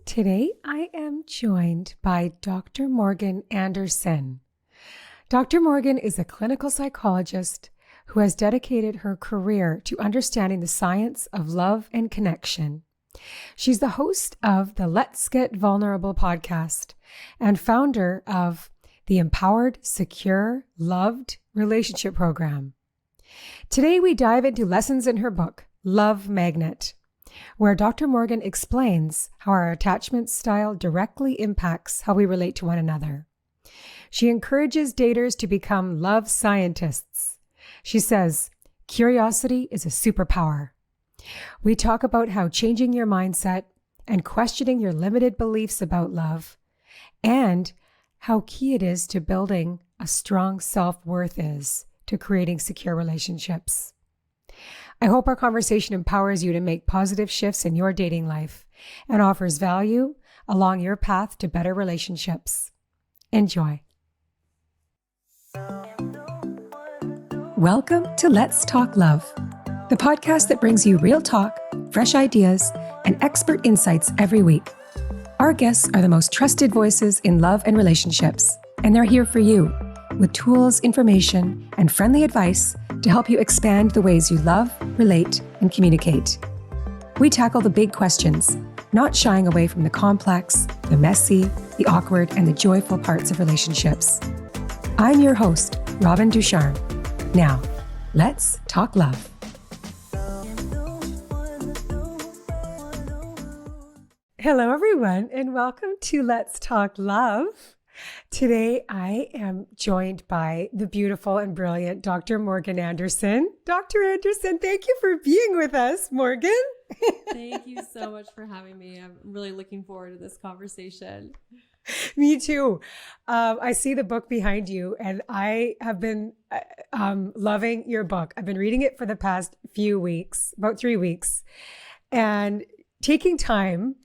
Today, I am joined by Dr. Morgan Anderson. Dr. Morgan is a clinical psychologist who has dedicated her career to understanding the science of love and connection. She's the host of the Let's Get Vulnerable podcast and founder of the Empowered, Secure, Loved Relationship Program. Today, we dive into lessons in her book, Love Magnet, where Dr. Morgan explains how our attachment style directly impacts how we relate to one another. She encourages daters to become love scientists. She says, curiosity is a superpower. We talk about how changing your mindset and questioning your limited beliefs about love, and how key it is to building a strong self-worth is to creating secure relationships. I hope our conversation empowers you to make positive shifts in your dating life and offers value along your path to better relationships. Enjoy. Welcome to Let's Talk Love, the podcast that brings you real talk, fresh ideas, and expert insights every week. Our guests are the most trusted voices in love and relationships, and they're here for you with tools, information, and friendly advice to help you expand the ways you love, relate, and communicate. We tackle the big questions, not shying away from the complex, the messy, the awkward, and the joyful parts of relationships. I'm your host, Robin Ducharme. Now, let's talk love. Hello, everyone, and welcome to Let's Talk Love. Today, I am joined by the beautiful and brilliant Dr. Morgan Anderson. Dr. Anderson, thank you for being with us, Morgan. Thank you so much for having me. I'm really looking forward to this conversation. Me too. I see the book behind you, and I have been loving your book. I've been reading it for the past few weeks, about 3 weeks, and taking time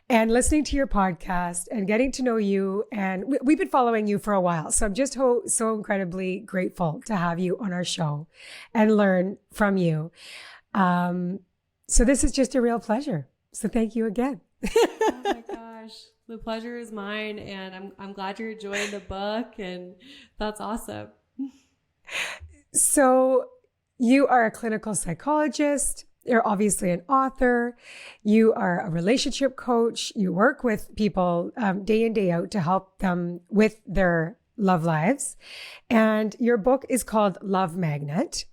and listening to your podcast and getting to know you. And we've been following you for a while. So I'm just so incredibly grateful to have you on our show and learn from you. So this is just a real pleasure. So thank you again. Oh my gosh. The pleasure is mine. And I'm glad you're enjoying the book. And that's awesome. So you are a clinical psychologist. You're obviously an author. You are a relationship coach. You work with people day in, day out to help them with their love lives. And your book is called Love Magnet.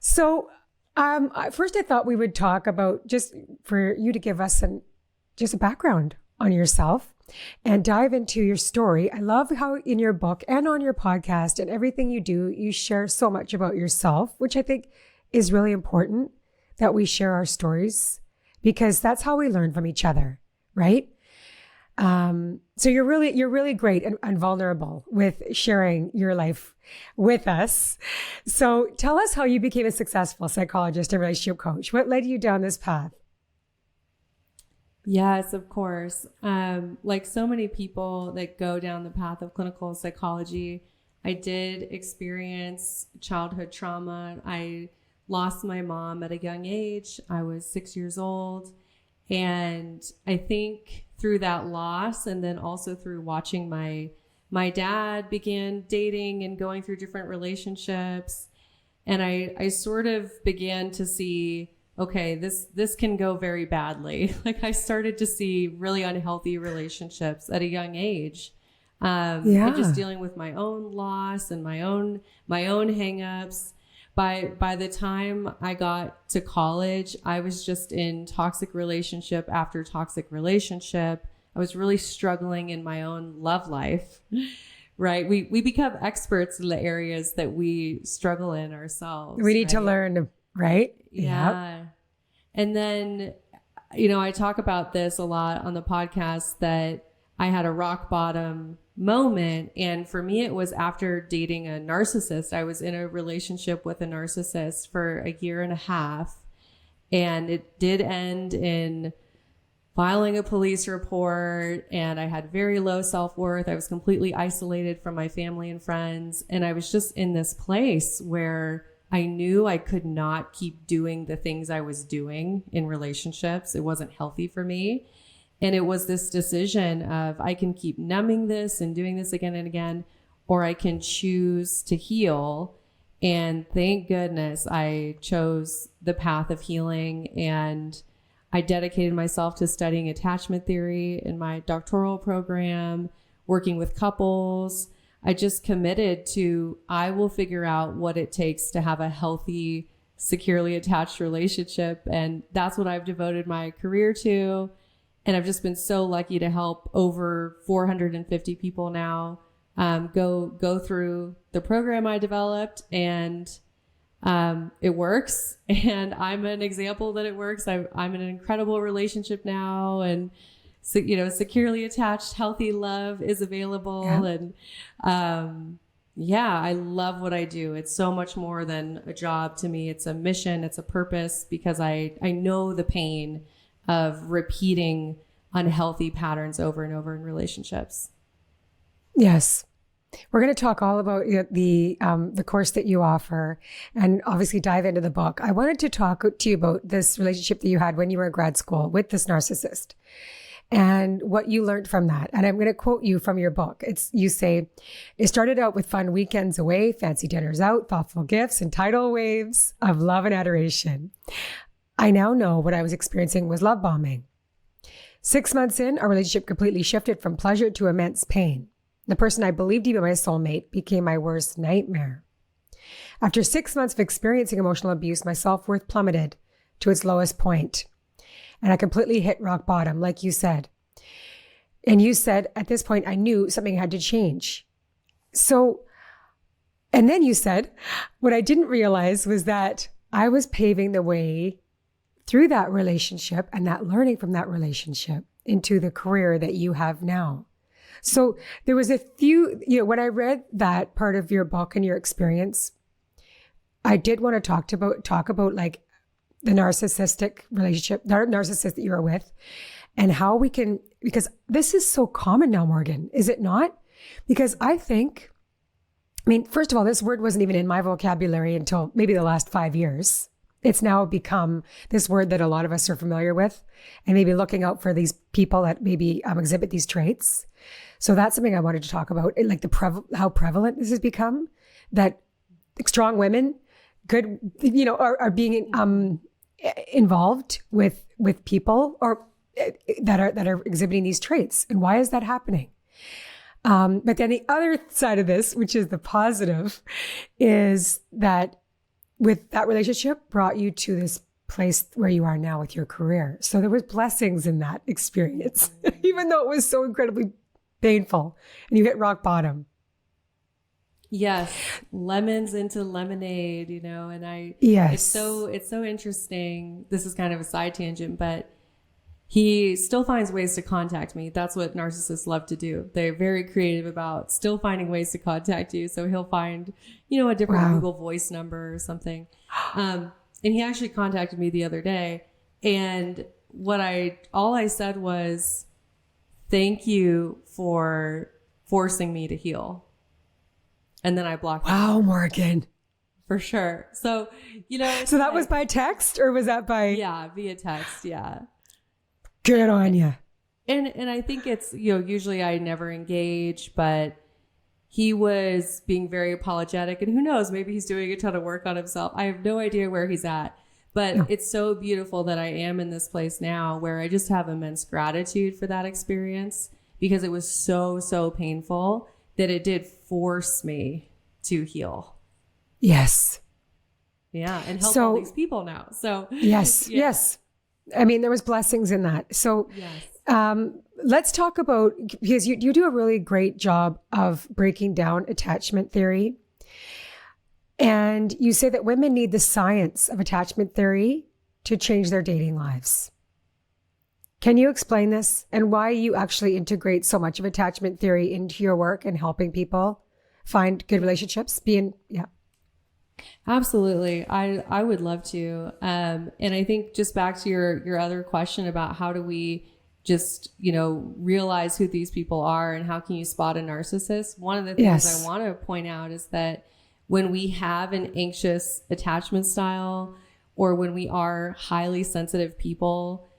So first I thought we would talk about, just for you to give us just a background on yourself and dive into your story. I love how in your book and on your podcast and everything you do, you share so much about yourself, which I think is really important, that we share our stories, because that's how we learn from each other, right? So you're really great and vulnerable with sharing your life with us. So tell us how you became a successful psychologist and relationship coach. What led you down this path? Yes, of course. Like so many people that go down the path of clinical psychology, I did experience childhood trauma. I lost my mom at a young age. I was 6 years old. And I think through that loss, and then also through watching my dad begin dating and going through different relationships, and I sort of began to see, okay, this can go very badly. Like I started to see really unhealthy relationships at a young age. And just dealing with my own loss and my own hangups. By the time I got to college, I was just in toxic relationship after toxic relationship. I was really struggling in my own love life, right? We become experts in the areas that we struggle in ourselves. We need to learn, right? Yeah. Yep. And then, I talk about this a lot on the podcast, that I had a rock bottom moment. And for me, it was after dating a narcissist. I was in a relationship with a narcissist for a year and a half. And it did end in filing a police report. And I had very low self-worth. I was completely isolated from my family and friends. And I was just in this place where I knew I could not keep doing the things I was doing in relationships. It wasn't healthy for me. And it was this decision of I can keep numbing this and doing this again and again, or I can choose to heal. And thank goodness I chose the path of healing, and I dedicated myself to studying attachment theory in my doctoral program, working with couples. I just committed to, I will figure out what it takes to have a healthy, securely attached relationship. And that's what I've devoted my career to. And I've just been so lucky to help over 450 people now go through the program I developed, and it works. And I'm an example that it works. I'm in an incredible relationship now, and so, securely attached, healthy love is available. Yeah. And I love what I do. It's so much more than a job to me. It's a mission. It's a purpose, because I know the pain of repeating unhealthy patterns over and over in relationships. Yes. We're going to talk all about the course that you offer, and obviously dive into the book. I wanted to talk to you about this relationship that you had when you were in grad school with this narcissist and what you learned from that. And I'm going to quote you from your book. You say, "It started out with fun weekends away, fancy dinners out, thoughtful gifts, and tidal waves of love and adoration. I now know what I was experiencing was love bombing. 6 months in, our relationship completely shifted from pleasure to immense pain. The person I believed to be my soulmate became my worst nightmare. After 6 months of experiencing emotional abuse, my self-worth plummeted to its lowest point, and I completely hit rock bottom, like you said. And you said, at this point, I knew something had to change. And then you said, what I didn't realize was that I was paving the way through that relationship and that learning from that relationship into the career that you have now." So there was a few, when I read that part of your book and your experience, I did want to talk about like the narcissistic relationship, the narcissist that you were with, and how we can, because this is so common now, Morgan, is it not? Because first of all, this word wasn't even in my vocabulary until maybe the last 5 years. It's now become this word that a lot of us are familiar with, and maybe looking out for these people that maybe exhibit these traits. So that's something I wanted to talk about, like how prevalent this has become, that strong women are being involved with people or that are exhibiting these traits. And why is that happening? But then the other side of this, which is the positive, is that with that relationship brought you to this place where you are now with your career. So there was blessings in that experience, even though it was so incredibly painful and you hit rock bottom. Yes. Lemons into lemonade, and yes. It's so interesting. This is kind of a side tangent, but he still finds ways to contact me. That's what narcissists love to do. They're very creative about still finding ways to contact you. So he'll find, a different Google Voice number or something. And he actually contacted me the other day, and all I said was, "Thank you for forcing me to heal." And then I blocked him. Wow, Morgan. For sure. So, So that was by text, or was that by? Yeah, via text. Yeah. Good on you. And I think it's, usually I never engage, but he was being very apologetic, and who knows, maybe he's doing a ton of work on himself. I have no idea where he's at, but It's so beautiful that I am in this place now where I just have immense gratitude for that experience, because it was so, so painful that it did force me to heal. Yes. Yeah. And help all these people now. So yes. Yeah. Yes. There was blessings in that. So yes. Let's talk about, because you do a really great job of breaking down attachment theory. And you say that women need the science of attachment theory to change their dating lives. Can you explain this and why you actually integrate so much of attachment theory into your work and helping people find good relationships? Absolutely. I would love to. And I think just back to your other question about how do we just, realize who these people are and how can you spot a narcissist? One of the things I want to point out is that when we have an anxious attachment style, or when we are highly sensitive people,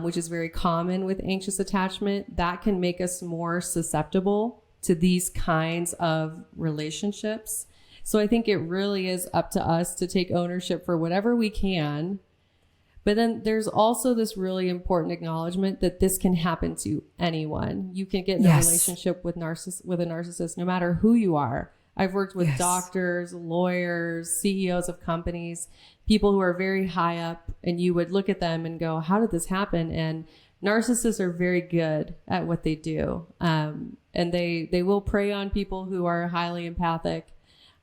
which is very common with anxious attachment, that can make us more susceptible to these kinds of relationships. So I think it really is up to us to take ownership for whatever we can. But then there's also this really important acknowledgement that this can happen to anyone. You can get in a relationship with a narcissist, no matter who you are. I've worked with doctors, lawyers, CEOs of companies, people who are very high up, and you would look at them and go, how did this happen? And narcissists are very good at what they do. And they will prey on people who are highly empathic,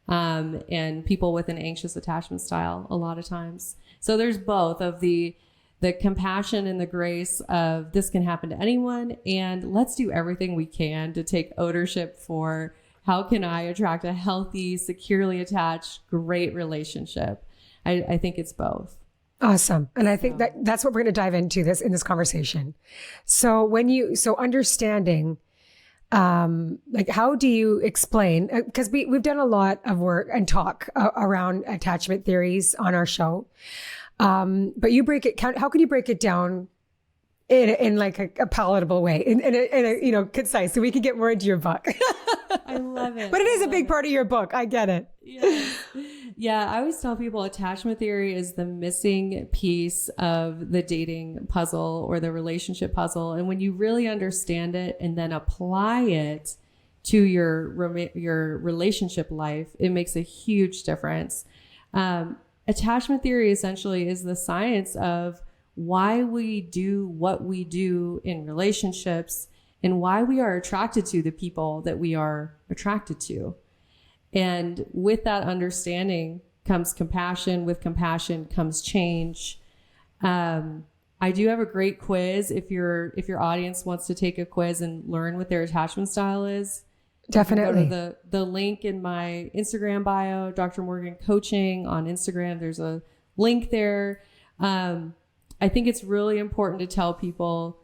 and people with an anxious attachment style a lot of times. So there's both of the compassion and the grace of this can happen to anyone. And let's do everything we can to take ownership for how can I attract a healthy, securely attached, great relationship. I think it's both. Awesome. And I think that's what we're going to dive into in this conversation. So understanding, like, how do you explain, because we've done a lot of work and talk around attachment theories on our show. But how can you break it down in like a palatable way, in a concise, so we can get more into your book? I love it. But it is a big part of your book. I get it. Yeah. I always tell people attachment theory is the missing piece of the dating puzzle or the relationship puzzle. And when you really understand it and then apply it to your relationship life, it makes a huge difference. Attachment theory essentially is the science of why we do what we do in relationships and why we are attracted to the people that we are attracted to. And with that understanding comes compassion. With compassion comes change. I do have a great quiz. If your audience wants to take a quiz and learn what their attachment style is, definitely go to the link in my Instagram bio, Dr. Morgan Coaching on Instagram. There's a link there. I think it's really important to tell people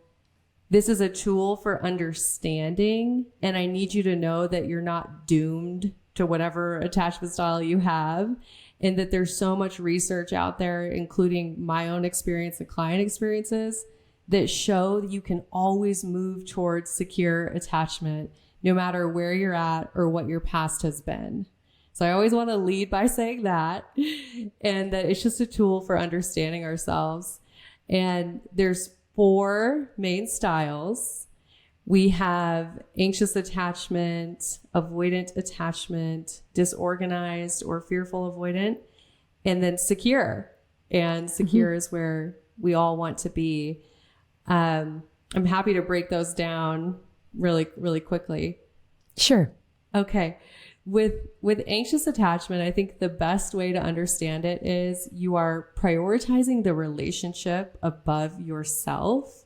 this is a tool for understanding, and I need you to know that you're not doomed to whatever attachment style you have, and that there's so much research out there, including my own experience and client experiences, that show that you can always move towards secure attachment, no matter where you're at or what your past has been. So I always want to lead by saying that, and that it's just a tool for understanding ourselves. And there's 4 main styles. We have anxious attachment, avoidant attachment, disorganized or fearful avoidant, and then secure. And secure is where we all want to be. I'm happy to break those down really, really quickly. Sure. Okay. With anxious attachment, I think the best way to understand it is you are prioritizing the relationship above yourself.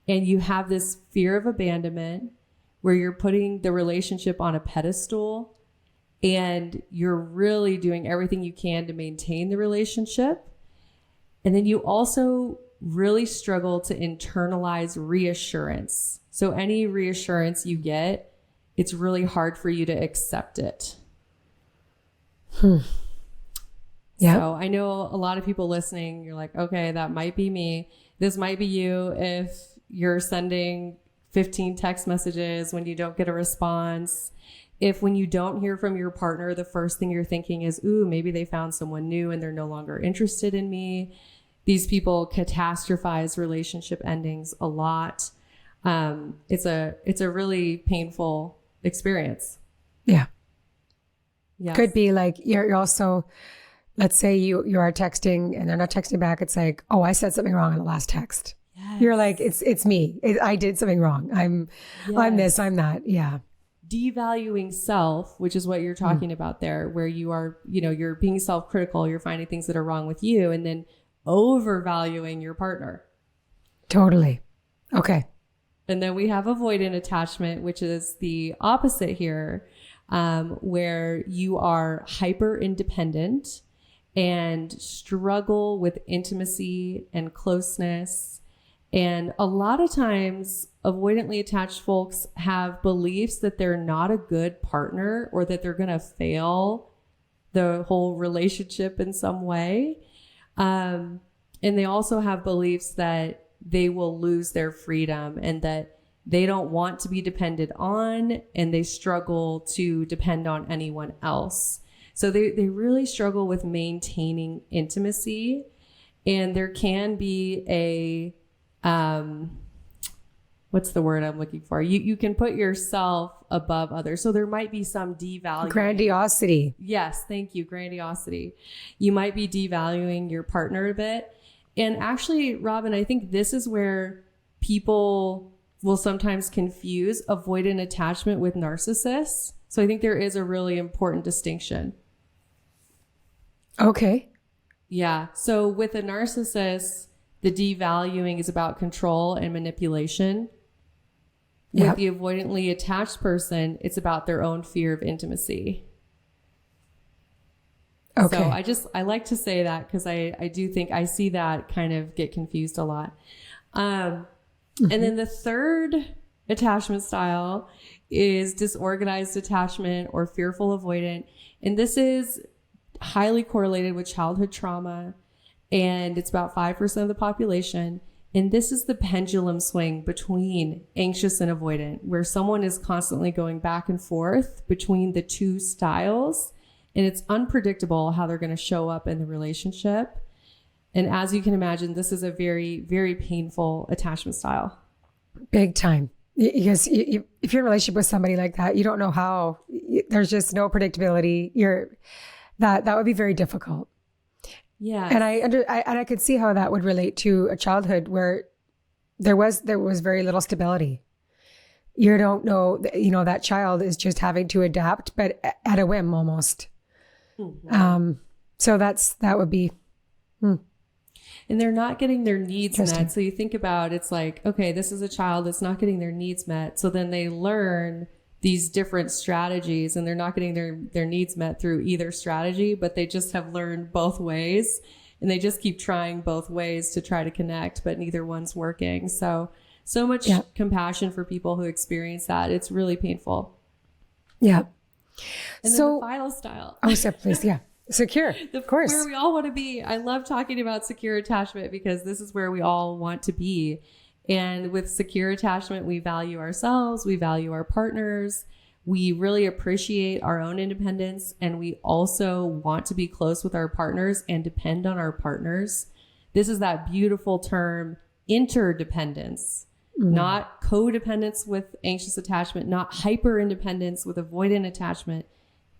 And you have this fear of abandonment where you're putting the relationship on a pedestal, and you're really doing everything you can to maintain the relationship. And then you also really struggle to internalize reassurance. So any reassurance you get, it's really hard for you to accept it. Yeah. So I know a lot of people listening, you're like, okay, that might be me. This might be you if you're sending 15 text messages when you don't get a response. If when you don't hear from your partner, the first thing you're thinking is, ooh, maybe they found someone new and they're no longer interested in me. These people catastrophize relationship endings a lot. It's a really painful experience. Yeah. Yes. Could be like, you're also, let's say you are texting and they're not texting back. It's like, oh, I said something wrong in the last text. Yes. You're like, it's me. I did something wrong. I'm this, I'm that. Yeah. Devaluing self, which is what you're talking about there, where you are, you're being self-critical, you're finding things that are wrong with you, and then overvaluing your partner. Totally. Okay. And then we have avoidant attachment, which is the opposite here, where you are hyper independent and struggle with intimacy and closeness. And a lot of times avoidantly attached folks have beliefs that they're not a good partner, or that they're going to fail the whole relationship in some way. And they also have beliefs that they will lose their freedom, and that they don't want to be depended on, and they struggle to depend on anyone else. So they really struggle with maintaining intimacy. And there can be a, what's the word I'm looking for? You can put yourself above others. So there might be some devaluing. Grandiosity. Yes, thank you. Grandiosity. You might be devaluing your partner a bit. And actually, Robin, I think this is where people will sometimes confuse avoidant attachment with narcissists. So I think there is a really important distinction. Okay. Yeah. So with a narcissist, the devaluing is about control and manipulation. Yep. With the avoidantly attached person, it's about their own fear of intimacy. Okay. So I like to say that because I do think I see that kind of get confused a lot. And then the third attachment style is disorganized attachment or fearful avoidant. And this is highly correlated with childhood trauma. And it's about 5% of the population. And this is the pendulum swing between anxious and avoidant, where someone is constantly going back and forth between the two styles. And it's unpredictable how they're going to show up in the relationship. And as you can imagine, this is a very, very painful attachment style. Big time. Because if you're in a relationship with somebody like that, you don't know how, there's just no predictability. That would be very difficult. Yeah. And I could see how that would relate to a childhood where there was very little stability. You don't know, that child is just having to adapt, but at a whim almost. Mm-hmm. So that would be. And they're not getting their needs met. So you think about, it's like, okay, this is a child that's not getting their needs met. So then they learn these different strategies, and they're not getting their needs met through either strategy, but they just have learned both ways, and they just keep trying both ways to try to connect, but neither one's working. So much compassion for people who experience that. It's really painful. Yeah. And then the final style. Oh, so please. Yeah. Secure. Of course. Where we all want to be. I love talking about secure attachment because this is where we all want to be. And with secure attachment, we value ourselves, we value our partners, we really appreciate our own independence, and we also want to be close with our partners and depend on our partners. This is that beautiful term, interdependence, not codependence with anxious attachment, not hyper independence with avoidant attachment,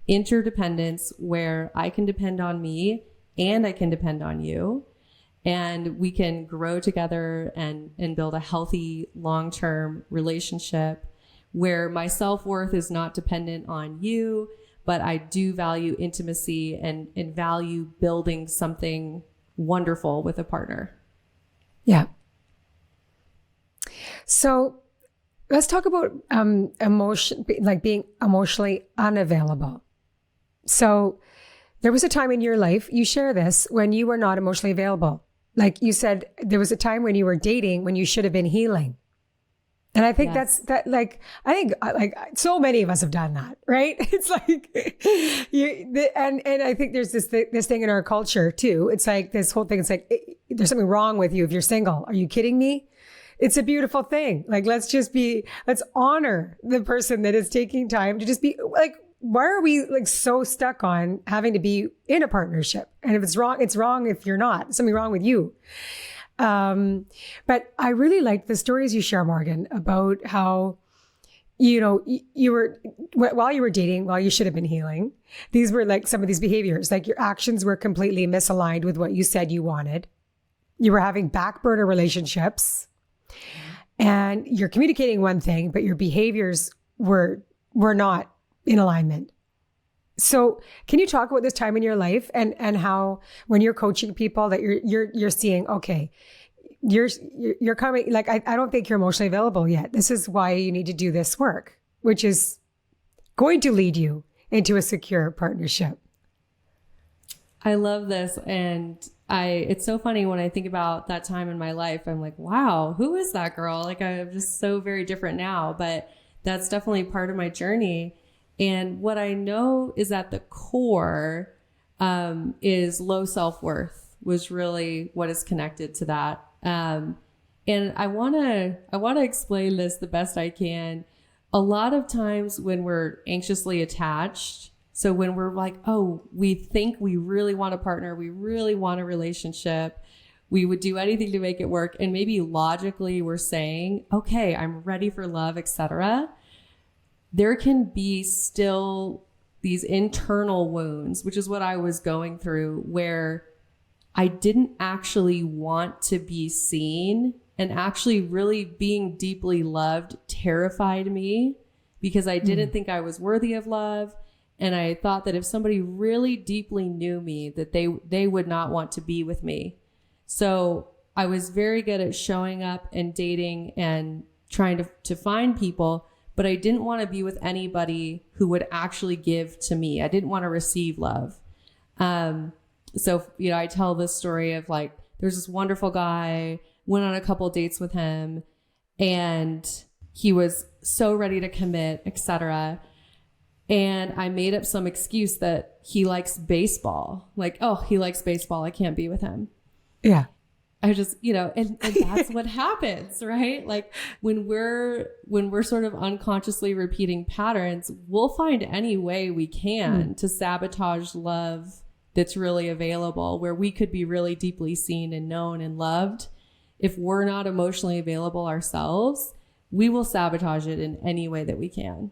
interdependence where I can depend on me and I can depend on you. And we can grow together and build a healthy long-term relationship where my self-worth is not dependent on you, but I do value intimacy and value building something wonderful with a partner. Yeah. So let's talk about emotion, like being emotionally unavailable. So there was a time in your life, you share this, when you were not emotionally available. Like you said, there was a time when you were dating when you should have been healing. And I think I think so many of us have done that, right? It's like, and I think there's this thing in our culture too. It's like this whole thing. It's like, there's something wrong with you if you're single. Are you kidding me? It's a beautiful thing. Like, let's honor the person that is taking time to just be like, why are we like so stuck on having to be in a partnership? And if it's wrong if you're not. Something wrong with you. But I really liked the stories you share, Morgan, about how, you were, while you were dating, while you should have been healing, these were like some of these behaviors, like your actions were completely misaligned with what you said you wanted. You were having back burner relationships and you're communicating one thing, but your behaviors were not in alignment. So can you talk about this time in your life and how when you're coaching people that you're seeing, okay, you're coming, like, I don't think you're emotionally available yet. This is why you need to do this work, which is going to lead you into a secure partnership. I love this. And it's so funny when I think about that time in my life, I'm like, wow, who is that girl? Like, I'm just so very different now, but that's definitely part of my journey. And what I know is at the core is low self-worth was really what is connected to that. And And I want to explain this the best I can. A lot of times when we're anxiously attached, so when we're like, oh, we think we really want a partner, we really want a relationship, we would do anything to make it work. And maybe logically we're saying, okay, I'm ready for love, etc. There can be still these internal wounds, which is what I was going through, where I didn't actually want to be seen, and actually really being deeply loved terrified me because I didn't think I was worthy of love. And I thought that if somebody really deeply knew me, that they would not want to be with me. So I was very good at showing up and dating and trying to find people, but I didn't want to be with anybody who would actually give to me. I didn't want to receive love. So, I tell this story of like, there's this wonderful guy, went on a couple dates with him, and he was so ready to commit, etc. And I made up some excuse that he likes baseball. Like, oh, he likes baseball, I can't be with him. Yeah. I just, and that's what happens, right? Like when we're sort of unconsciously repeating patterns, we'll find any way we can to sabotage love that's really available, where we could be really deeply seen and known and loved. If we're not emotionally available ourselves, we will sabotage it in any way that we can.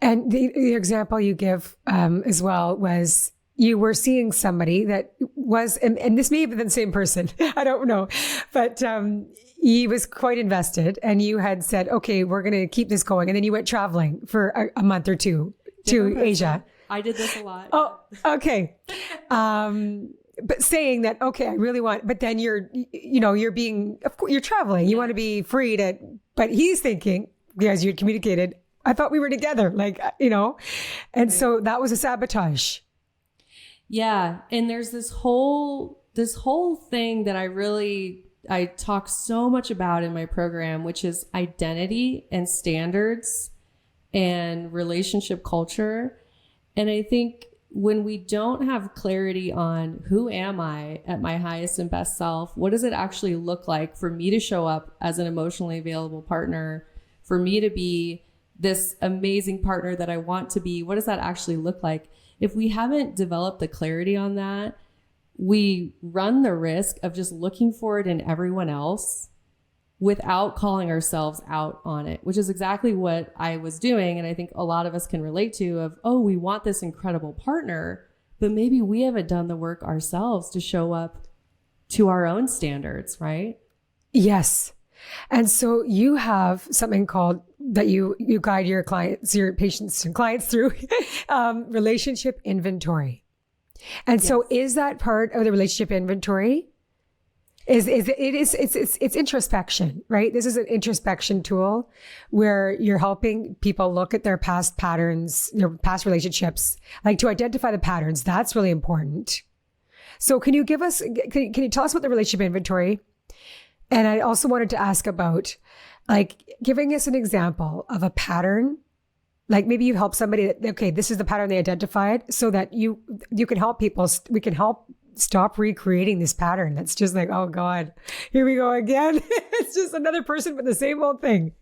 And the example you give as well was you were seeing somebody that was, and this may have been the same person, I don't know, but he was quite invested, and you had said, okay, we're going to keep this going. And then you went traveling for a month or two to Asia. I did this a lot. Oh, okay. But saying that, okay, I really want, but then you're being, of course, you're traveling. You want to be free to, but he's thinking, as you had communicated, I thought we were together, and so that was a sabotage. Yeah. And there's this whole thing that I talk so much about in my program, which is identity and standards and relationship culture. And I think when we don't have clarity on who am I at my highest and best self, what does it actually look like for me to show up as an emotionally available partner, for me to be this amazing partner that I want to be, what does that actually look like? If we haven't developed the clarity on that, we run the risk of just looking for it in everyone else without calling ourselves out on it, which is exactly what I was doing. And I think a lot of us can relate to of, oh, we want this incredible partner, but maybe we haven't done the work ourselves to show up to our own standards, right? Yes. And so you have something called that you guide your clients, your patients and clients through relationship inventory. And so is that part of the relationship inventory? It's introspection, right? This is an introspection tool where you're helping people look at their past patterns, their past relationships, like to identify the patterns. That's really important. So can you tell us about the relationship inventory? And I also wanted to ask about like giving us an example of a pattern. Like maybe you help somebody that, okay, this is the pattern they identified, so that you can help people. We can help stop recreating this pattern. That's just like, oh God, here we go again. It's just another person with the same old thing.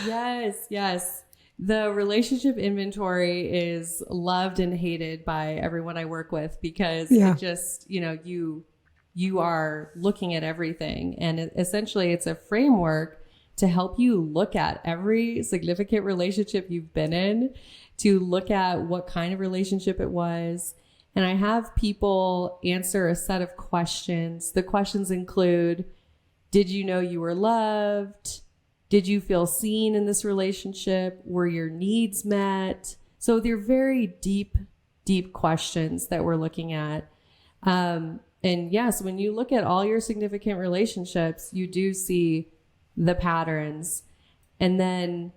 Yes. The relationship inventory is loved and hated by everyone I work with because it just, you are looking at everything. And essentially it's a framework to help you look at every significant relationship you've been in, to look at what kind of relationship it was. And I have people answer a set of questions. The questions include, did you know you were loved? Did you feel seen in this relationship? Were your needs met? So they're very deep, deep questions that we're looking at. And yes, when you look at all your significant relationships, you do see the patterns. And then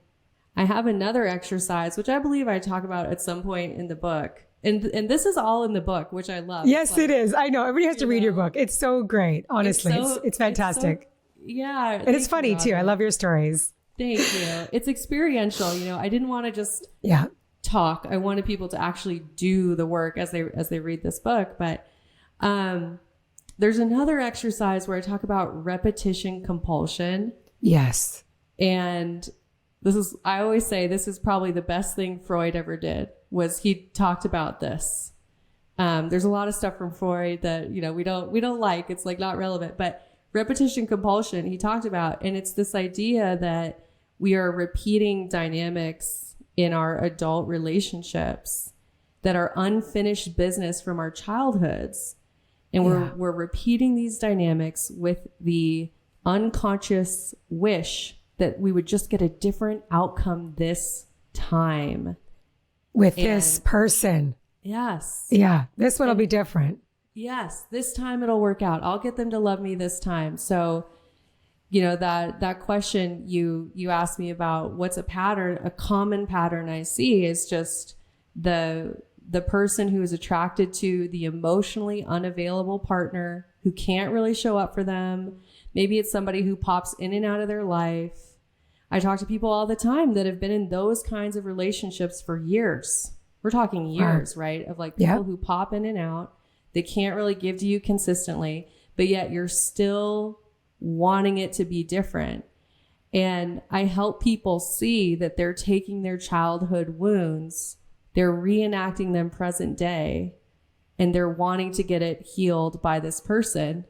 I have another exercise, which I believe I talk about at some point in the book. And this is all in the book, which I love. Yes, it is. I know. Everybody has to read your book. It's so great. Honestly, it's fantastic. And it's funny too. I love your stories. Thank you. It's experiential. I didn't want to just talk. I wanted people to actually do the work as they read this book. But There's another exercise where I talk about repetition compulsion. Yes. And I always say this is probably the best thing Freud ever did, was he talked about this. There's a lot of stuff from Freud that, we don't like, it's like not relevant, but repetition compulsion he talked about. And it's this idea that we are repeating dynamics in our adult relationships that are unfinished business from our childhoods. And we're repeating these dynamics with the unconscious wish that we would just get a different outcome this time. With this person. Yes. Yeah. This one will be different. Yes. This time it'll work out. I'll get them to love me this time. So, that question you asked me about what's a common pattern I see is just the person who is attracted to the emotionally unavailable partner who can't really show up for them. Maybe it's somebody who pops in and out of their life. I talk to people all the time that have been in those kinds of relationships for years. We're talking years, right? Of like people who pop in and out. They can't really give to you consistently, but yet you're still wanting it to be different. And I help people see that they're taking their childhood wounds, they're reenacting them present day, and they're wanting to get it healed by this person,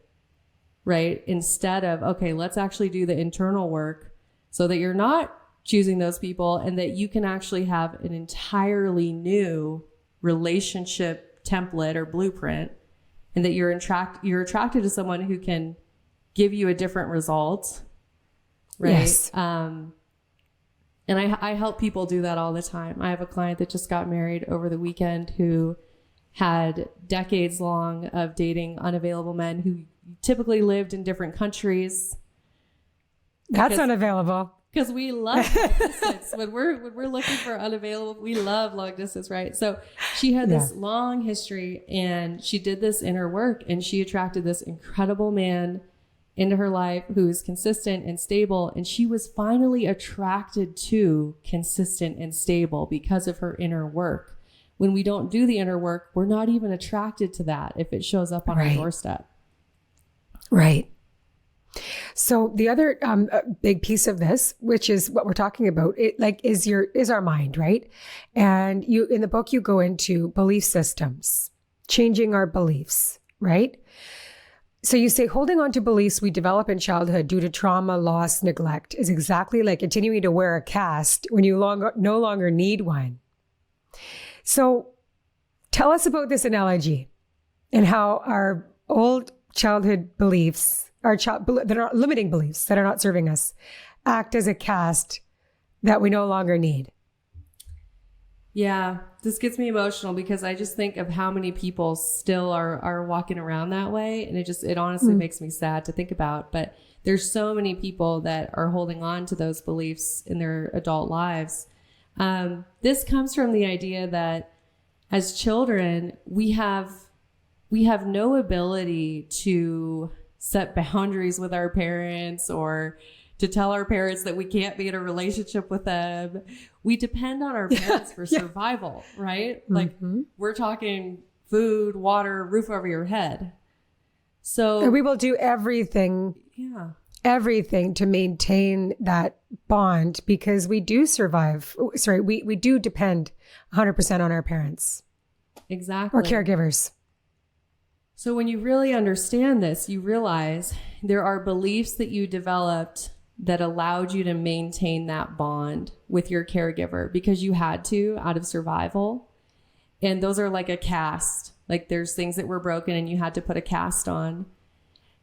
right? Instead of, okay, let's actually do the internal work so that you're not choosing those people and that you can actually have an entirely new relationship template or blueprint, and that you're attracted to someone who can give you a different result, right? Yes. And I help people do that all the time. I have a client that just got married over the weekend who had decades long of dating unavailable men who typically lived in different countries. That's unavailable. Because we love long distance. When we're looking for unavailable, we love long distance, right? So she had this long history, and she did this inner work, and she attracted this incredible man into her life who is consistent and stable. And she was finally attracted to consistent and stable because of her inner work. When we don't do the inner work, we're not even attracted to that if it shows up on our doorstep. Right. So the other big piece of this, which is what we're talking about, is our mind, right? And in the book, you go into belief systems, changing our beliefs, right? So you say holding on to beliefs we develop in childhood due to trauma, loss, neglect is exactly like continuing to wear a cast when you no longer need one. So tell us about this analogy and how our old childhood beliefs, that are limiting beliefs that are not serving us, act as a cast that we no longer need. Yeah, this gets me emotional because I just think of how many people still are walking around that way. And it honestly makes me sad to think about. But there's so many people that are holding on to those beliefs in their adult lives. This comes from the idea that as children, we have no ability to set boundaries with our parents or to tell our parents that we can't be in a relationship with them. We depend on our parents for survival, right? Like we're talking food, water, roof over your head. So and we will do everything to maintain that bond because we do survive. Sorry, we do depend 100% on our parents. Exactly. Or caregivers. So when you really understand this, you realize there are beliefs that you developed that allowed you to maintain that bond with your caregiver because you had to out of survival. And those are like a cast. Like there's things that were broken and you had to put a cast on.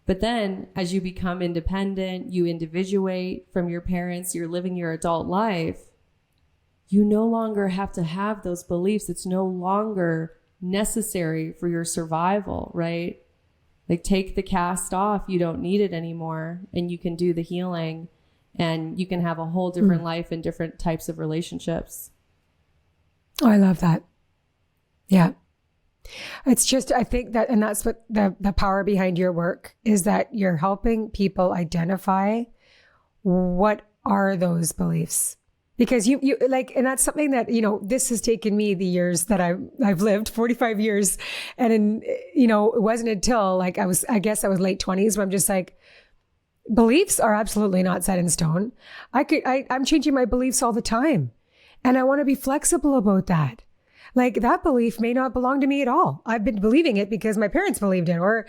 But then as you become independent, you individuate from your parents, you're living your adult life, you no longer have to have those beliefs. It's no longer necessary for your survival, right? Like take the cast off, you don't need it anymore, and you can do the healing and you can have a whole different life in different types of relationships. Oh, I love that. Yeah. It's just, I think that, and that's what the power behind your work is, that you're helping people identify what are those beliefs Because you like, and that's something that, this has taken me the years that I've lived, 45 years. And it wasn't until like I guess I was late 20s where I'm just like, beliefs are absolutely not set in stone. I'm changing my beliefs all the time. And I want to be flexible about that. Like that belief may not belong to me at all. I've been believing it because my parents believed it or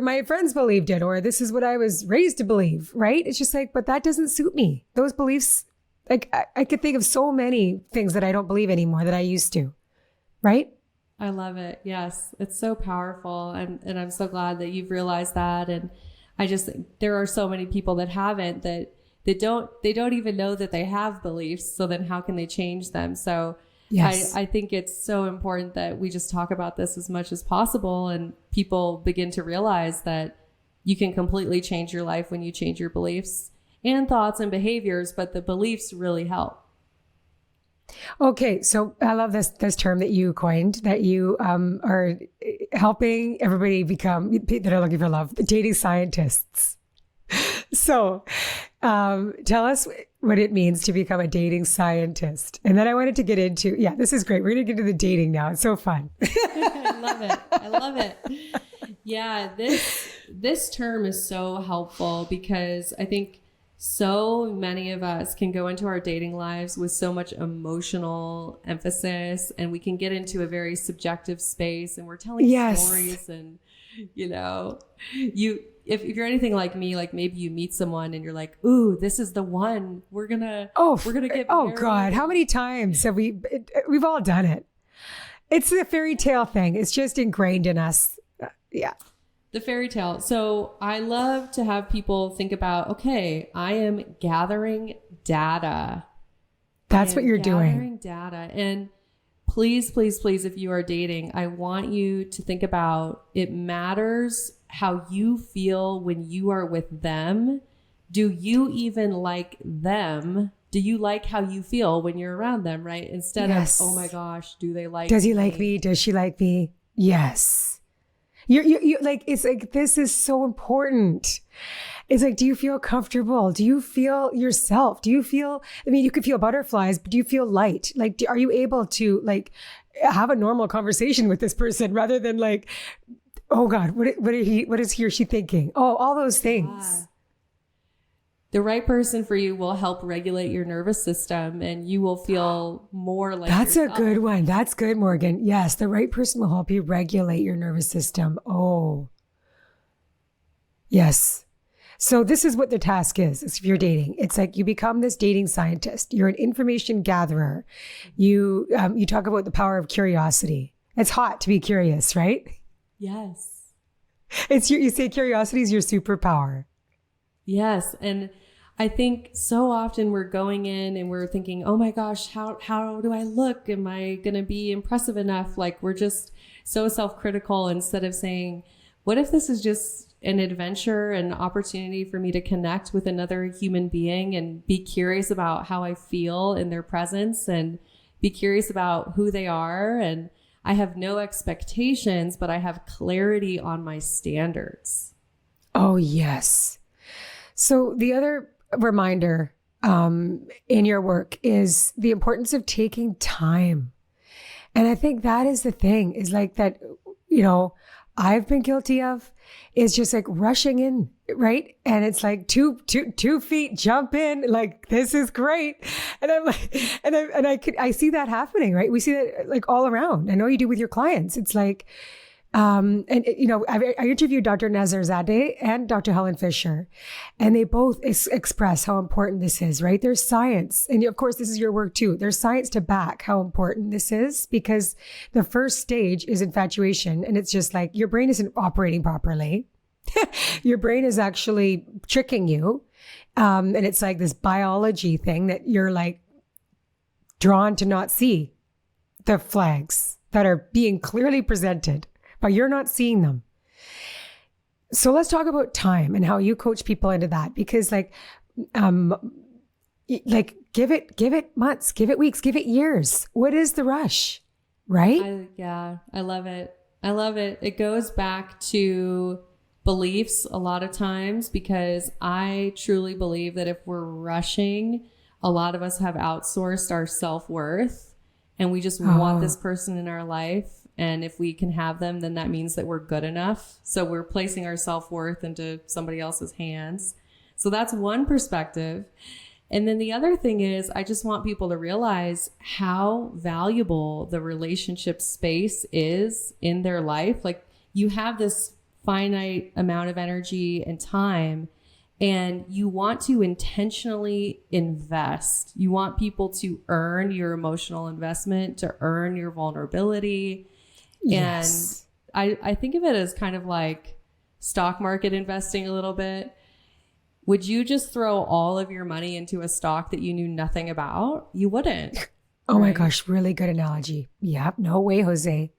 my friends believed it, or this is what I was raised to believe, right? It's just like, but that doesn't suit me. Those beliefs, like I could think of so many things that I don't believe anymore that I used to, right? I love it. Yes. It's so powerful. And I'm so glad that you've realized that. And there are so many people that haven't, that they don't even know that they have beliefs. So then how can they change them? So yes. I think it's so important that we just talk about this as much as possible, and people begin to realize that you can completely change your life when you change your beliefs and thoughts and behaviors, but the beliefs really help. Okay. So I love this term that you coined, that you are helping everybody become, that are looking for love, the dating scientists. So tell us what it means to become a dating scientist. And then I wanted to get into, this is great. We're going to get into the dating now. It's so fun. I love it. Yeah, this term is so helpful because I think so many of us can go into our dating lives with so much emotional emphasis, and we can get into a very subjective space, and we're telling stories, and if you're anything like me, like maybe you meet someone and you're like, ooh, this is the one. We're gonna get Oh married. God, how many times have we've all done it. It's the fairy tale thing. It's just ingrained in us. Yeah. The fairy tale. So I love to have people think about, okay, I am gathering data. That's what you're doing. Gathering data. And please, please, please, if you are dating, I want you to think about, it matters how you feel when you are with them. Do you even like them? Do you like how you feel when you're around them, right? Instead of, oh my gosh, do they like me? Does he like me? Does she like me? Yes. You like, it's like, this is so important. It's like, do you feel comfortable? Do you feel yourself? Do you feel, you could feel butterflies, but do you feel light? Like, are you able to like have a normal conversation with this person rather than like, oh God, what is he or she thinking? Oh, all those things. Yeah. The right person for you will help regulate your nervous system, and you will feel more like That's yourself. A good one. That's good, Morgan. Yes, the right person will help you regulate your nervous system. Oh, yes. So this is what the task is if you're dating. It's like you become this dating scientist. You're an information gatherer. You talk about the power of curiosity. It's hot to be curious, right? Yes. You say curiosity is your superpower. Yes. And I think so often we're going in and we're thinking, oh my gosh, how do I look? Am I going to be impressive enough? Like, we're just so self-critical, instead of saying, what if this is just an adventure, an opportunity for me to connect with another human being and be curious about how I feel in their presence, and be curious about who they are. And I have no expectations, but I have clarity on my standards. Oh, yes. So the other reminder in your work is the importance of taking time. And I think that is the thing, is like that, I've been guilty of, is just like rushing in, right? And it's like two feet jump in, like, this is great. And I'm like, I see that happening, right? We see that like all around. I know you do with your clients. It's like, I interviewed Dr. Nazar Zadeh and Dr. Helen Fisher, and they both express how important this is, right? There's science. And of course, this is your work too. There's science to back how important this is, because the first stage is infatuation. And it's just like your brain isn't operating properly. Your brain is actually tricking you. And it's like this biology thing that you're like drawn to not see the flags that are being clearly presented, but you're not seeing them. So let's talk about time and how you coach people into that, because give it months, give it weeks, give it years. What is the rush, right? I love it. It goes back to beliefs a lot of times, because I truly believe that if we're rushing, a lot of us have outsourced our self-worth, and we just want this person in our life. And if we can have them, then that means that we're good enough. So we're placing our self-worth into somebody else's hands. So that's one perspective. And then the other thing is, I just want people to realize how valuable the relationship space is in their life. Like, you have this finite amount of energy and time, and you want to intentionally invest. You want people to earn your emotional investment, to earn your vulnerability. Yes. And I think of it as kind of like stock market investing a little bit. Would you just throw all of your money into a stock that you knew nothing about? You wouldn't. Oh my gosh, really good analogy. Yep. No way, Jose.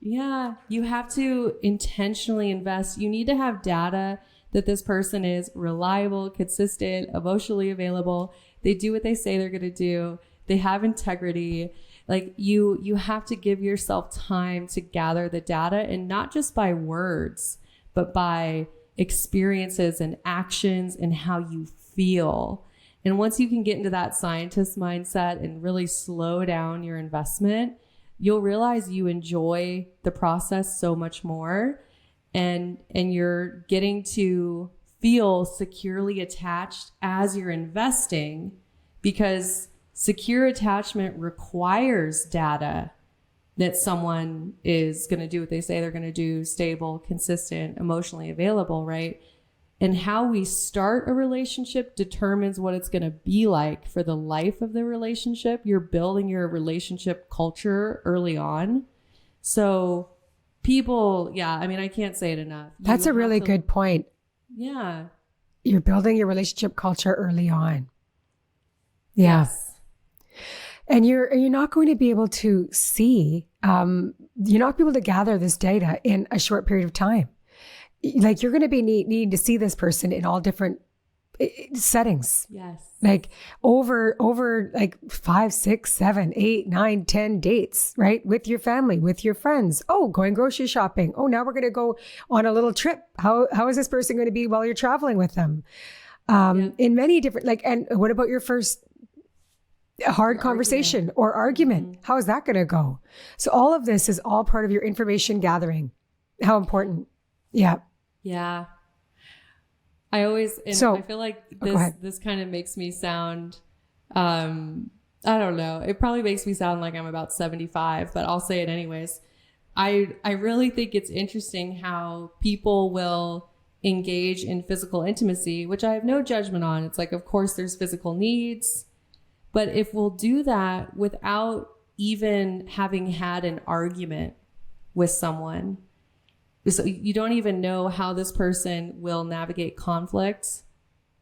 Yeah. You have to intentionally invest. You need to have data that this person is reliable, consistent, emotionally available. They do what they say they're going to do. They have integrity. Like, you have to give yourself time to gather the data, and not just by words, but by experiences and actions and how you feel. And once you can get into that scientist mindset and really slow down your investment, you'll realize you enjoy the process so much more, and you're getting to feel securely attached as you're investing, because secure attachment requires data that someone is going to do what they say they're going to do, stable, consistent, emotionally available, right? And how we start a relationship determines what it's going to be like for the life of the relationship. You're building your relationship culture early on. So people, I mean, I can't say it enough. That's a really good point. Yeah. You're building your relationship culture early on. Yeah. Yes. And you're not going to be able to see, you're not able to gather this data in a short period of time. Like, you're going to be needing to see this person in all different settings. Yes. Like over like 5, 6, 7, 8, 9, 10 dates, right? With your family, with your friends. Oh, going grocery shopping. Oh, now we're going to go on a little trip. How is this person going to be while you're traveling with them? In many different, like, and what about your first hard conversation or argument? Mm-hmm. How is that going to go? So all of this is all part of your information gathering. How important. Yeah. Yeah. I feel like this kind of makes me sound, I don't know. It probably makes me sound like I'm about 75, but I'll say it anyways. I really think it's interesting how people will engage in physical intimacy, which I have no judgment on. It's like, of course there's physical needs, but if we'll do that without even having had an argument with someone, so you don't even know how this person will navigate conflict,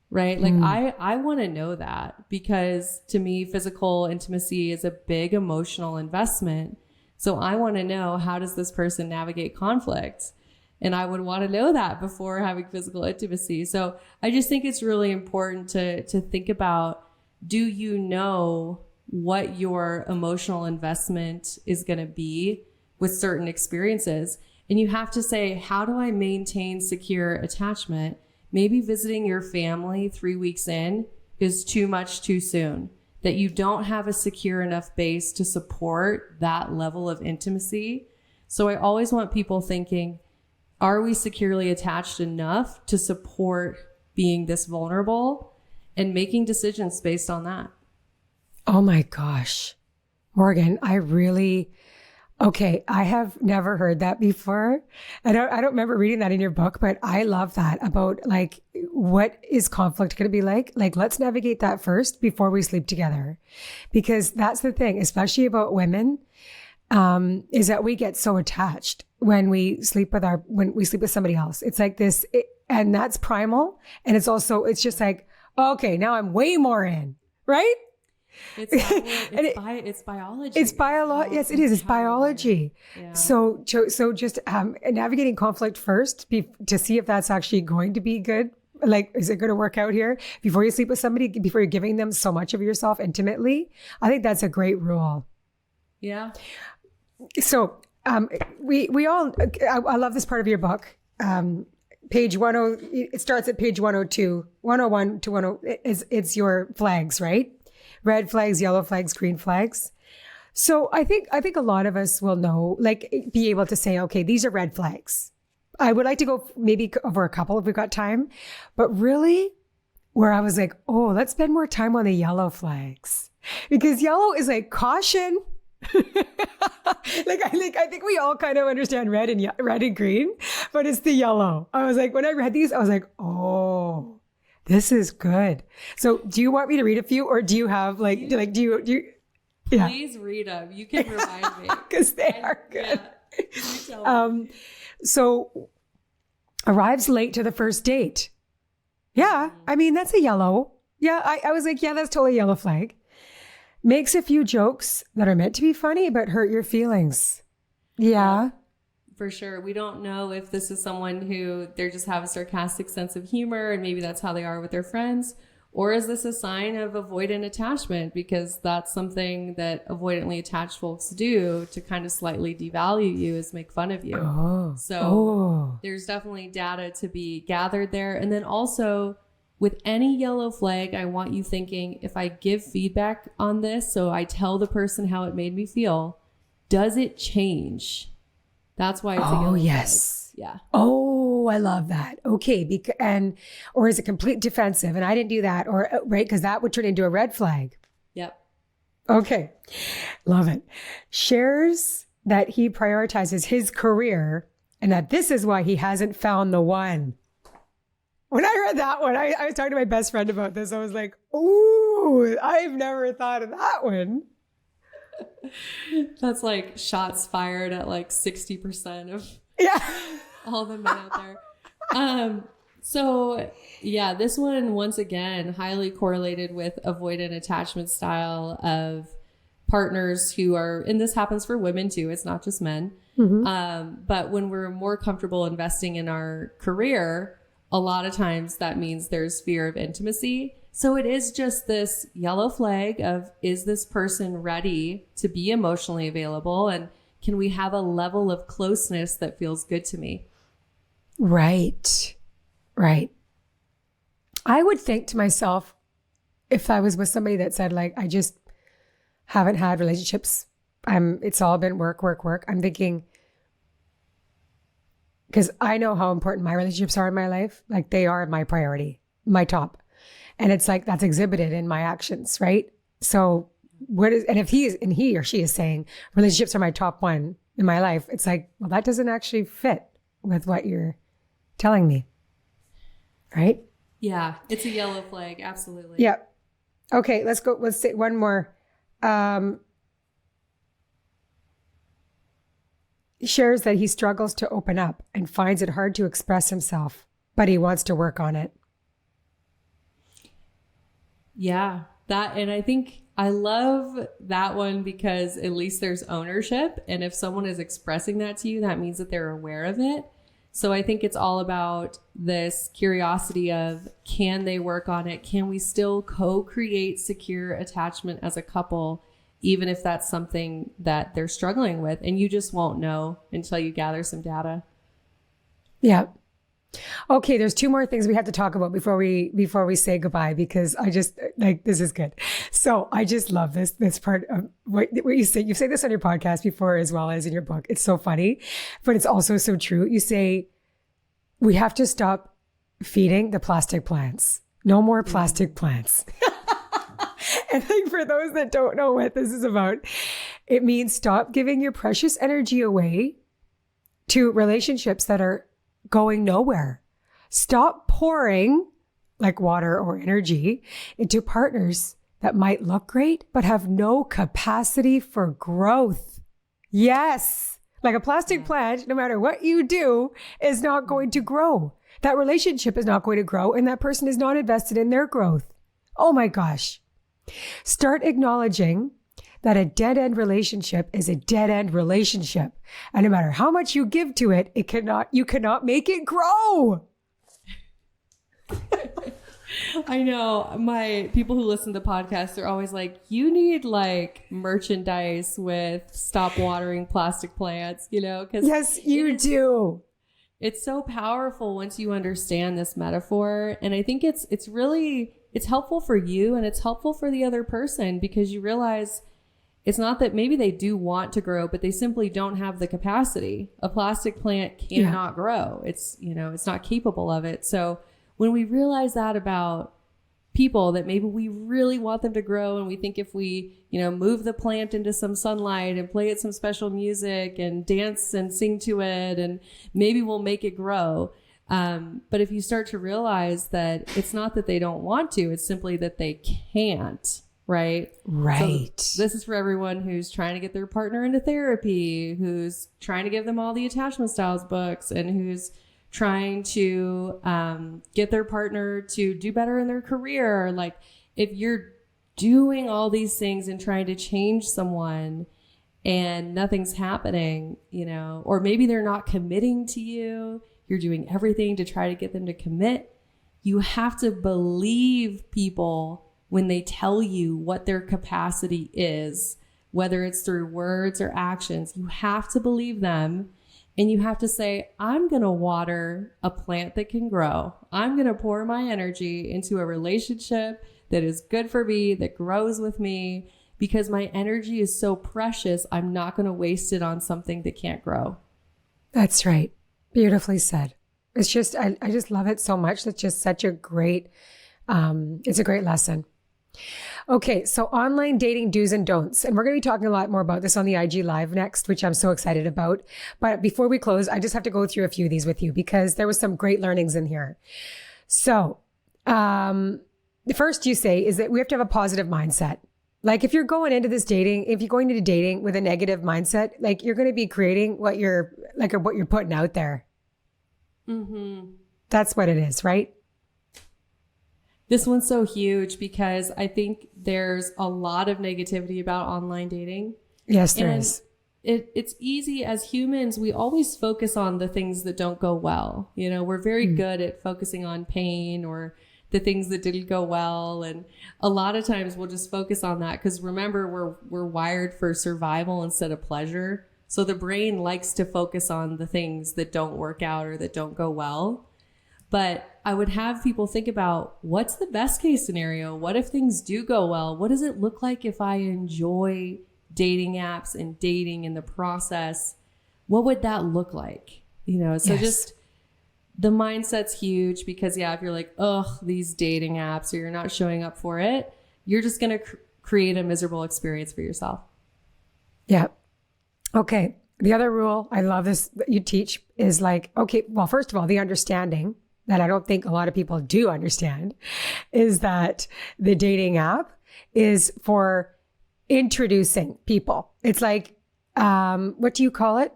right? Like, I want to know that, because to me, physical intimacy is a big emotional investment. So I want to know, how does this person navigate conflict? And I would want to know that before having physical intimacy. So I just think it's really important to think about, do you know what your emotional investment is going to be with certain experiences? And you have to say, how do I maintain secure attachment? Maybe visiting your family 3 weeks in is too much too soon, that you don't have a secure enough base to support that level of intimacy. So I always want people thinking, are we securely attached enough to support being this vulnerable, and making decisions based on that? Oh my gosh, Morgan, okay, I have never heard that before. I don't remember reading that in your book, but I love that about, like, what is conflict going to be like? Like, let's navigate that first before we sleep together. Because that's the thing, especially about women, is that we get so attached when we sleep with somebody else. It's like this, and that's primal. And it's just like, okay, now I'm way more in, right? It's biology. It's biology. Yes, it is. It's biology. Yeah. So just navigating conflict first to see if that's actually going to be good. Like, is it going to work out here before you sleep with somebody, before you're giving them so much of yourself intimately? I think that's a great rule. Yeah. So we all, I love this part of your book. Page 10, it starts at page 102, 101 to 10. It's your flags, right? red flags, yellow flags, green flags. So I think a lot of us will know, like, be able to say, okay, these are red flags. I would like to go maybe over a couple if we've got time, but really where I was like, oh, let's spend more time on the yellow flags, because yellow is like caution. I think we all kind of understand red and green, but it's the yellow. I was like, when I read these, I was like, oh, this is good. So do you want me to read a few, or do you have do you? Yeah. Please read them. You can remind me. Because they are good. Yeah. You tell me. So arrives late to the first date. Yeah. I mean, that's a yellow. Yeah. I was like, yeah, that's totally a yellow flag. Makes a few jokes that are meant to be funny, but hurt your feelings. Yeah. For sure. We don't know if this is someone who they just have a sarcastic sense of humor and maybe that's how they are with their friends. Or is this a sign of avoidant attachment? Because that's something that avoidantly attached folks do to kind of slightly devalue you, is make fun of you. There's definitely data to be gathered there. And then also with any yellow flag, I want you thinking, if I give feedback on this, so I tell the person how it made me feel, does it change? That's why it's a yellow yes. flag. Yeah. Oh, I love that. Okay. Or is it complete defensive? And I didn't do that, or right? Because that would turn into a red flag. Yep. Okay. Love it. Shares that he prioritizes his career and that this is why he hasn't found the one. When I read that one, I was talking to my best friend about this. I was like, ooh, I've never thought of that one. That's like shots fired at like 60% of all the men out there. So yeah, this one, once again, highly correlated with avoidant attachment style of partners who are, and this happens for women too. It's not just men. Mm-hmm. But when we're more comfortable investing in our career, a lot of times that means there's fear of intimacy. So it is just this yellow flag of, is this person ready to be emotionally available? And can we have a level of closeness that feels good to me? Right. Right. I would think to myself, if I was with somebody that said, like, I just haven't had relationships, it's all been work. I'm thinking, because I know how important my relationships are in my life. Like, they are my priority, my top. And it's like, that's exhibited in my actions, right? So if he or she is saying relationships are my top one in my life, it's like, well, that doesn't actually fit with what you're telling me. Right? Yeah, it's a yellow flag. Absolutely. Yeah. Okay, let's go. Let's say one more. Shares that he struggles to open up and finds it hard to express himself, but he wants to work on it. Yeah, and I think I love that one because at least there's ownership. And if someone is expressing that to you, that means that they're aware of it. So I think it's all about this curiosity of, can they work on it? Can we still co-create secure attachment as a couple, even if that's something that they're struggling with? And you just won't know until you gather some data. Yeah. Okay, there's two more things we have to talk about before we say goodbye, because I just, like, this is good. So I just love this part of what you say. You say this on your podcast before as well as in your book. It's so funny, but it's also so true. You say, we have to stop feeding the plastic plants. No more plastic plants. And like, for those that don't know what this is about, it means stop giving your precious energy away to relationships that are going nowhere. Stop pouring like water or energy into partners that might look great, but have no capacity for growth. Yes. Like a plastic plant, no matter what you do, is not going to grow. That relationship is not going to grow, and that person is not invested in their growth. Oh my gosh. Start acknowledging that a dead-end relationship is a dead-end relationship. And no matter how much you give to it, you cannot make it grow. I know my people who listen to the podcast, they're always like, you need like merchandise with stop watering plastic plants, because yes, you do. It's so powerful once you understand this metaphor. And I think it's really it's helpful for you and it's helpful for the other person, because you realize it's not that maybe they do want to grow, but they simply don't have the capacity. A plastic plant cannot grow. It's, it's not capable of it. So when we realize that about people, that maybe we really want them to grow, and we think if we, move the plant into some sunlight and play it some special music and dance and sing to it, and maybe we'll make it grow. But if you start to realize that it's not that they don't want to, it's simply that they can't. Right. So this is for everyone who's trying to get their partner into therapy, who's trying to give them all the attachment styles books, and who's trying to get their partner to do better in their career. Like, if you're doing all these things and trying to change someone and nothing's happening, or maybe they're not committing to you, you're doing everything to try to get them to commit. You have to believe people when they tell you what their capacity is, whether it's through words or actions. You have to believe them, and you have to say, I'm going to water a plant that can grow. I'm going to pour my energy into a relationship that is good for me, that grows with me, because my energy is so precious. I'm not going to waste it on something that can't grow. That's right. Beautifully said. It's just, I just love it so much. That's just such a great, it's a great lesson. Okay, so online dating do's and don'ts. And we're going to be talking a lot more about this on the IG Live next, which I'm so excited about. But before we close, I just have to go through a few of these with you, because there was some great learnings in here. So the first you say is that we have to have a positive mindset. Like, if you're going into this dating, if you're going into dating with a negative mindset, like, you're going to be creating what you're putting out there. Mm-hmm. That's what it is, right? This one's so huge, because I think there's a lot of negativity about online dating. Yes, there is. It's easy as humans. We always focus on the things that don't go well. We're very good at focusing on pain or the things that didn't go well. And a lot of times we'll just focus on that, because remember, we're wired for survival instead of pleasure. So the brain likes to focus on the things that don't work out or that don't go well. But I would have people think about, what's the best case scenario? What if things do go well? What does it look like if I enjoy dating apps and dating in the process? What would that look like? Just the mindset's huge, because if you're like, ugh, these dating apps, or you're not showing up for it, you're just going to create a miserable experience for yourself. Yeah. Okay. The other rule, I love this, that you teach, is like, okay, well, first of all, the understanding that I don't think a lot of people do understand is that the dating app is for introducing people. It's like, what do you call it?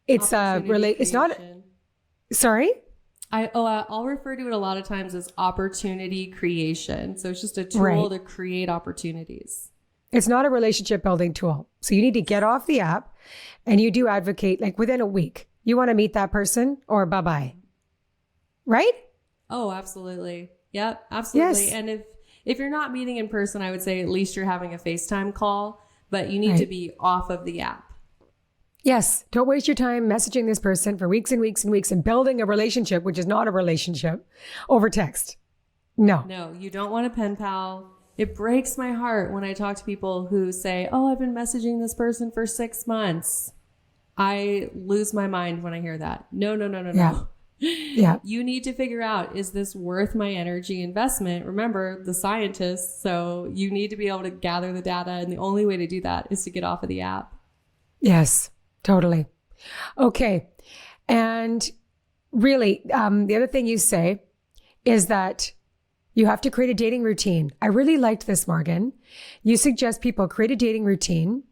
It's it's not, sorry? I'll refer to it a lot of times as opportunity creation. So it's just a tool to create opportunities. It's not a relationship building tool. So you need to get off the app, and you do advocate, like, within a week, you want to meet that person, or bye-bye. Right? Oh, absolutely. Yep, absolutely. Yes. And if you're not meeting in person, I would say at least you're having a FaceTime call, but you need to be off of the app. Yes. Don't waste your time messaging this person for weeks and weeks and weeks and building a relationship, which is not a relationship, over text. No, you don't want a pen pal. It breaks my heart when I talk to people who say, oh, I've been messaging this person for 6 months. I lose my mind when I hear that. No. Yeah. You need to figure out, is this worth my energy investment? Remember, the scientists, so you need to be able to gather the data, and the only way to do that is to get off of the app. Yes, totally. Okay. And really, the other thing you say is that you have to create a dating routine. I really liked this, Morgan. You suggest people create a dating routine.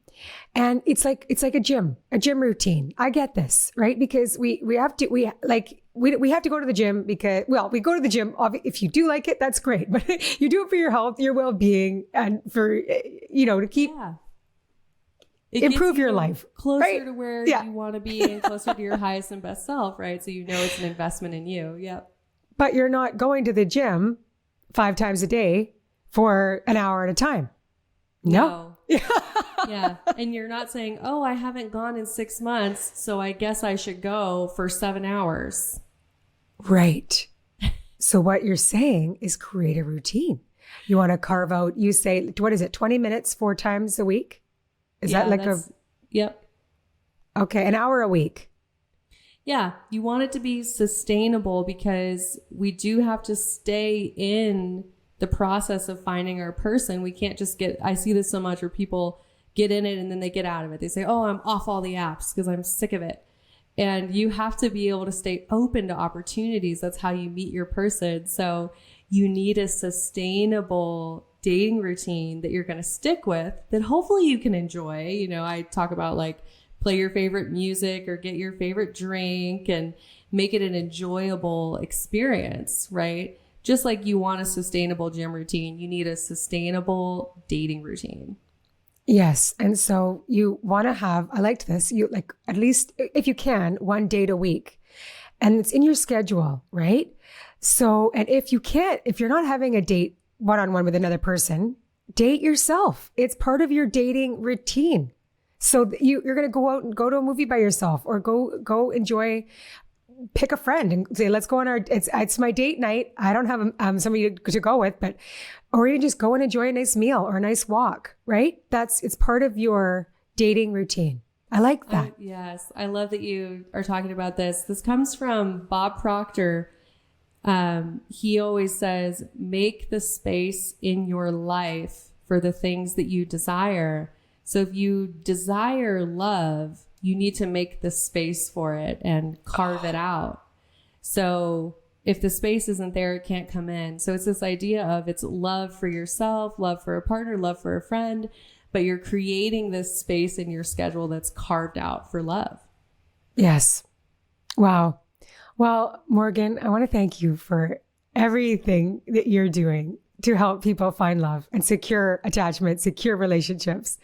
And it's like a gym routine. I get this, right? Because we have to go to the gym because, well, we go to the gym. If you do like it, that's great. But you do it for your health, your well-being, and for, to keep, improve your life. Closer to where you want to be, and closer to your highest and best self, right? So it's an investment in you. Yep. But you're not going to the gym 5 times a day for an hour at a time. No. Yeah. And you're not saying, oh, I haven't gone in 6 months, so I guess I should go for 7 hours. Right. So what you're saying is create a routine. You want to carve out, you say, what is it, 20 minutes 4 times a week? Is that like Yep. Okay, an hour a week. Yeah, you want it to be sustainable because we do have to stay in the process of finding our person. We can't just I see this so much where people get in it and then they get out of it. They say, oh, I'm off all the apps because I'm sick of it. And you have to be able to stay open to opportunities. That's how you meet your person. So you need a sustainable dating routine that you're going to stick with that hopefully you can enjoy. You know, I talk about like play your favorite music or get your favorite drink and make it an enjoyable experience, right? Just like you want a sustainable gym routine, you need a sustainable dating routine. Yes. And so you want to have, I liked this, you like at least if you can, 1 date a week, and it's in your schedule, right? So, and if you can't, if you're not having a date one-on-one with another person, date yourself. It's part of your dating routine. So you're going to go out and go to a movie by yourself or go enjoy, pick a friend and say, let's go on it's my date night. I don't have somebody to go with, or you just go and enjoy a nice meal or a nice walk, right? It's part of your dating routine. I like that. Yes. I love that you are talking about this. This comes from Bob Proctor. He always says, make the space in your life for the things that you desire. So if you desire love, you need to make the space for it and carve it out. So if the space isn't there, it can't come in. So it's this idea of it's love for yourself, love for a partner, love for a friend, but you're creating this space in your schedule that's carved out for love. Yes. Wow. Well, Morgan, I want to thank you for everything that you're doing to help people find love and secure attachment, secure relationships.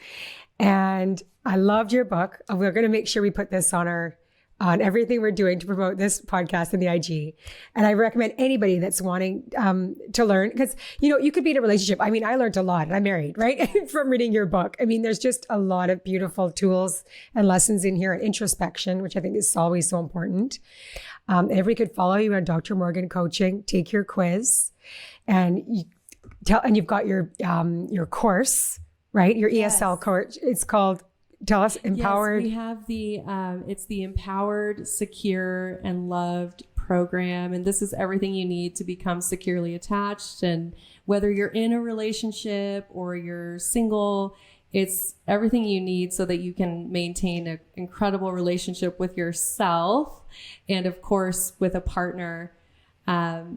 And I loved your book. We're going to make sure we put this on everything we're doing to promote this podcast in the IG. And I recommend anybody that's wanting to learn, because, you know, you could be in a relationship. I mean, I learned a lot and I'm married, right? From reading your book. I mean, there's just a lot of beautiful tools and lessons in here, and introspection, which I think is always so important. Everybody could follow you on Dr. Morgan Coaching, take your quiz, and you've got your course, right? Your ESL course. It's called, tell us, Empowered. Yes, we have it's the Empowered, Secure, and Loved program. And this is everything you need to become securely attached. And whether you're in a relationship or you're single, it's everything you need so that you can maintain an incredible relationship with yourself and, of course, with a partner.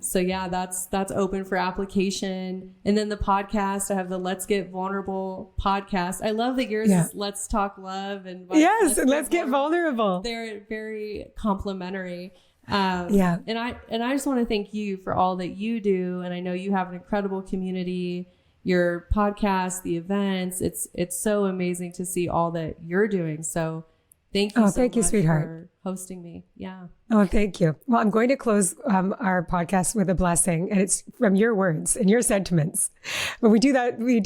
So yeah, that's open for application. And then the podcast, I have the Let's Get Vulnerable podcast. I love that yours is Let's Talk Love and Let's Get Vulnerable. They're very complementary. And I just want to thank you for all that you do. And I know you have an incredible community, your podcast, the events. It's so amazing to see all that you're doing. So thank you so much, sweetheart, for hosting me. Yeah. Oh, thank you. Well, I'm going to close our podcast with a blessing, and it's from your words and your sentiments. But we do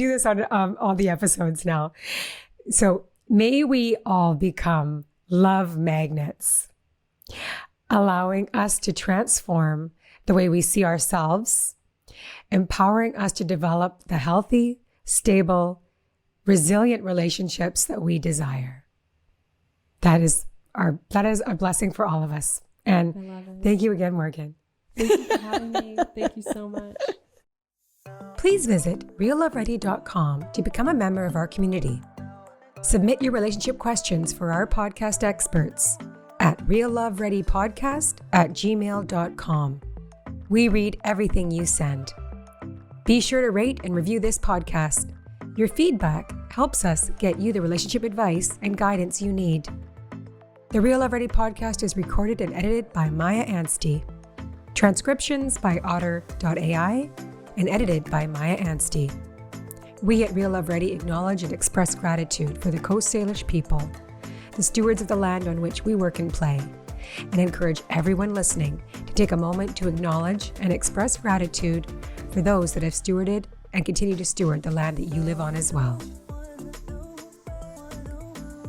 this on all the episodes now. So may we all become love magnets, allowing us to transform the way we see ourselves, empowering us to develop the healthy, stable, resilient relationships that we desire. That is a blessing for all of us. And thank you again, Morgan. Thank you for having me. Thank you so much. Please visit realloveready.com to become a member of our community. Submit your relationship questions for our podcast experts at reallovereadypodcast@gmail.com. We read everything you send. Be sure to rate and review this podcast. Your feedback helps us get you the relationship advice and guidance you need. The Real Love Ready podcast is recorded and edited by Maia Anstey. Transcriptions by Otter.ai and edited by Maia Anstey. We at Real Love Ready acknowledge and express gratitude for the Coast Salish people, the stewards of the land on which we work and play, and encourage everyone listening to take a moment to acknowledge and express gratitude for those that have stewarded and continue to steward the land that you live on as well.